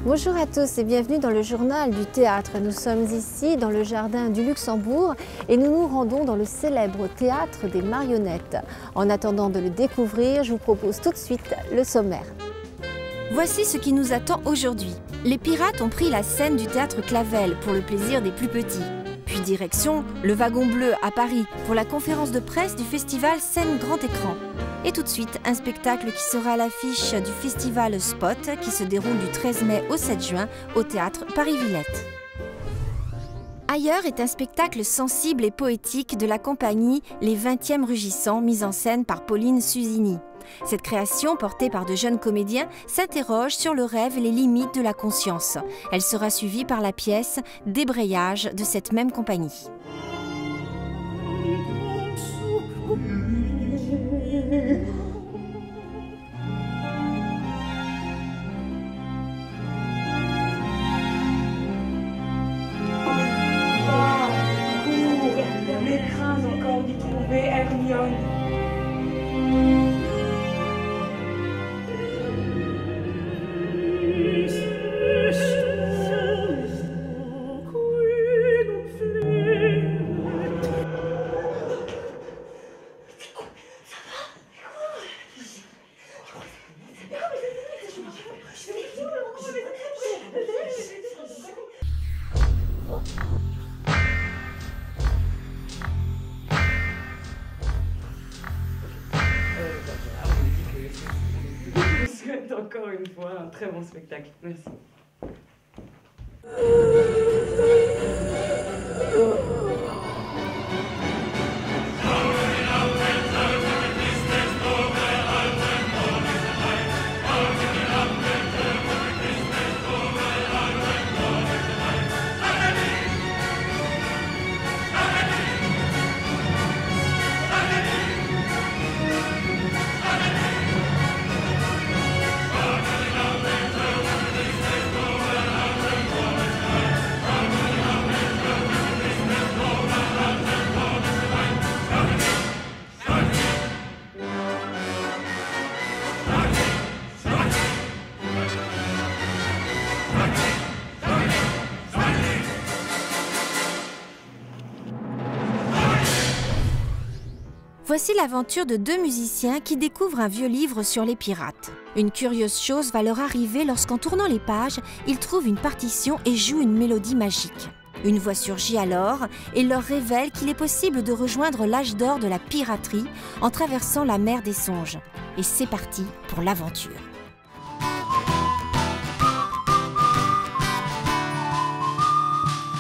Bonjour à tous et bienvenue dans le journal du théâtre. Nous sommes ici dans le jardin du Luxembourg et nous nous rendons dans le célèbre théâtre des marionnettes. En attendant de le découvrir, je vous propose tout de suite le sommaire. Voici ce qui nous attend aujourd'hui. Les pirates ont pris la scène du théâtre Clavel pour le plaisir des plus petits. Puis direction le Wagon Bleu à Paris pour la conférence de presse du festival Scène Grand Écran. Et tout de suite, un spectacle qui sera à l'affiche du festival Spot qui se déroule du 13 mai au 7 juin au théâtre Paris-Villette. Ailleurs est un spectacle sensible et poétique de la compagnie Les 20e Rugissants, mise en scène par Pauline Susini. Cette création, portée par de jeunes comédiens, s'interroge sur le rêve et les limites de la conscience. Elle sera suivie par la pièce Débrayage de cette même compagnie. Encore d'y trouver Hermione. Encore une fois, un très bon spectacle. Merci. Voici l'aventure de deux musiciens qui découvrent un vieux livre sur les pirates. Une curieuse chose va leur arriver lorsqu'en tournant les pages, ils trouvent une partition et jouent une mélodie magique. Une voix surgit alors et leur révèle qu'il est possible de rejoindre l'âge d'or de la piraterie en traversant la mer des songes. Et c'est parti pour l'aventure.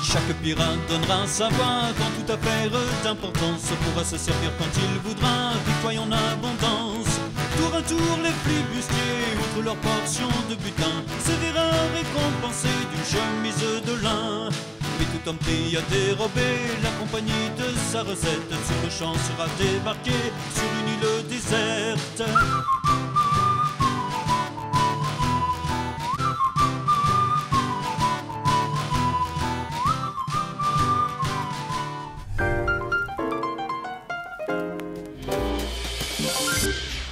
Chaque pirate donnera sa voix quand toute affaire d'importance pourra se servir quand il voudra des poids en abondance. Tour à tour les flibustiers, outre leur portion de butin, se verra récompensés d'une chemise de lin. Mais tout homme pris à dérober la compagnie de sa recette, sur le champ sera débarqué sur une île déserte.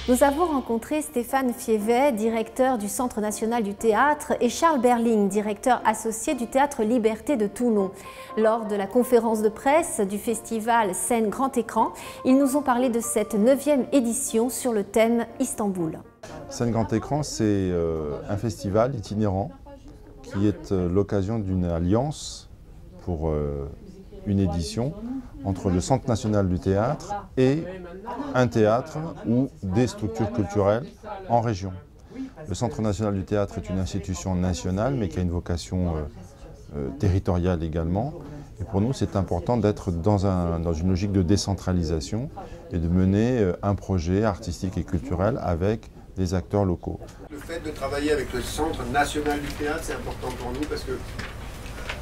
Nous avons rencontré Stéphane Fievet, directeur du Centre national du théâtre, et Charles Berling, directeur associé du Théâtre Liberté de Toulon. Lors de la conférence de presse du festival Scène Grand Écran, ils nous ont parlé de cette 9e édition sur le thème Istanbul. Scène Grand Écran, c'est un festival itinérant qui est l'occasion d'une alliance pour une édition entre le Centre national du théâtre et un théâtre ou des structures culturelles en région. Le Centre national du théâtre est une institution nationale, mais qui a une vocation territoriale également. Et pour nous, c'est important d'être dans une logique de décentralisation et de mener un projet artistique et culturel avec des acteurs locaux. Le fait de travailler avec le Centre national du théâtre, c'est important pour nous parce que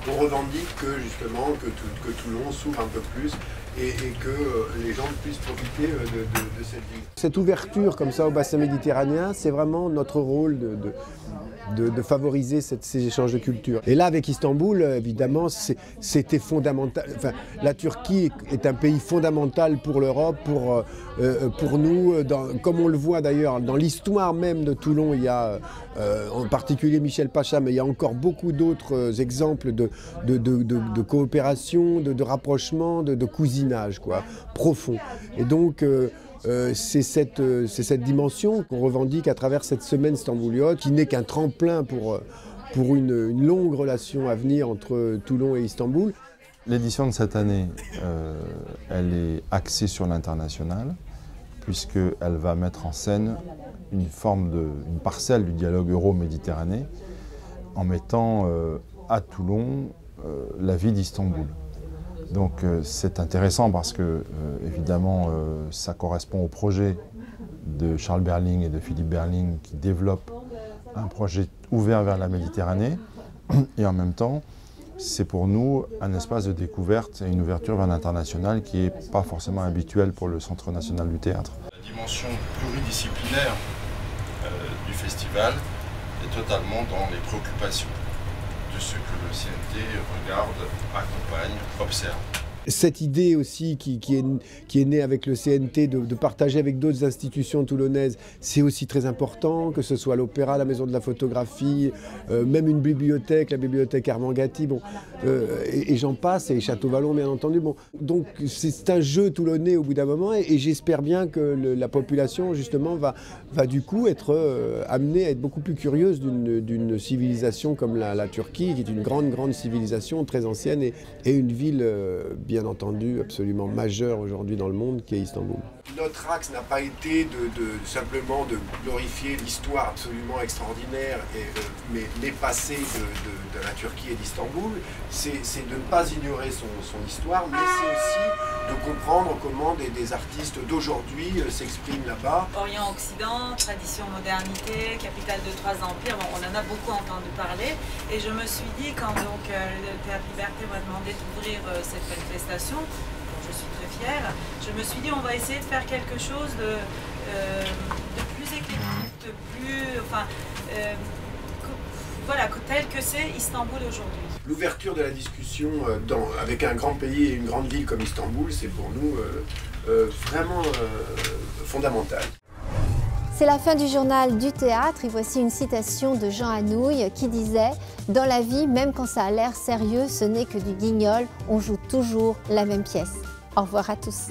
on revendique que justement que Toulon s'ouvre un peu plus et que les gens puissent profiter de cette ville. Cette ouverture comme ça au bassin méditerranéen, c'est vraiment notre rôle de favoriser ces échanges de culture. Et là, avec Istanbul, évidemment, c'était fondamental. Enfin, la Turquie est un pays fondamental pour l'Europe, pour nous, comme on le voit d'ailleurs dans l'histoire même de Toulon, il y a en particulier Michel Pacha, mais il y a encore beaucoup d'autres exemples de coopération, de rapprochement, de cousinage profond. Et donc, c'est cette dimension qu'on revendique à travers cette semaine stambouliote, qui n'est qu'un tremplin pour une longue relation à venir entre Toulon et Istanbul. L'édition de cette année, elle est axée sur l'international, puisqu'elle va mettre en scène une parcelle du dialogue euro-méditerranéen, en mettant à Toulon la vie d'Istanbul. Donc c'est intéressant parce que, évidemment, ça correspond au projet de Charles Berling et de Philippe Berling qui développent un projet ouvert vers la Méditerranée. Et en même temps, c'est pour nous un espace de découverte et une ouverture vers l'international qui n'est pas forcément habituelle pour le Centre national du théâtre. La dimension pluridisciplinaire du festival est totalement dans les préoccupations de ce que le CNT regarde, accompagne, observe. Cette idée aussi qui est née avec le CNT de partager avec d'autres institutions toulonnaises, c'est aussi très important, que ce soit l'Opéra, la Maison de la Photographie, même une bibliothèque, la bibliothèque Armand Gatti, et j'en passe, et Château-Vallon bien entendu. Donc c'est un jeu toulonnais au bout d'un moment, et j'espère bien que la population justement va du coup être amenée à être beaucoup plus curieuse d'une civilisation comme la Turquie, qui est une grande civilisation très ancienne, et une ville bien entendu absolument majeure aujourd'hui dans le monde, qui est Istanbul. Notre axe n'a pas été simplement de glorifier l'histoire absolument extraordinaire, mais passée de la Turquie et d'Istanbul. C'est de ne pas ignorer son histoire, mais c'est aussi de comprendre comment des artistes d'aujourd'hui s'expriment là-bas. Orient-Occident, tradition-modernité, capitale de trois empires, on en a beaucoup entendu parler. Et je me suis dit, quand donc, le Théâtre Liberté m'a demandé d'ouvrir cette manifestation, dont je suis très fière, je me suis dit on va essayer de faire quelque chose de plus éclectique, de plus... voilà, tel que c'est Istanbul aujourd'hui. L'ouverture de la discussion avec un grand pays et une grande ville comme Istanbul, c'est pour nous vraiment fondamental. C'est la fin du journal du théâtre et voici une citation de Jean Anouilh qui disait « Dans la vie, même quand ça a l'air sérieux, ce n'est que du guignol, on joue toujours la même pièce ». Au revoir à tous.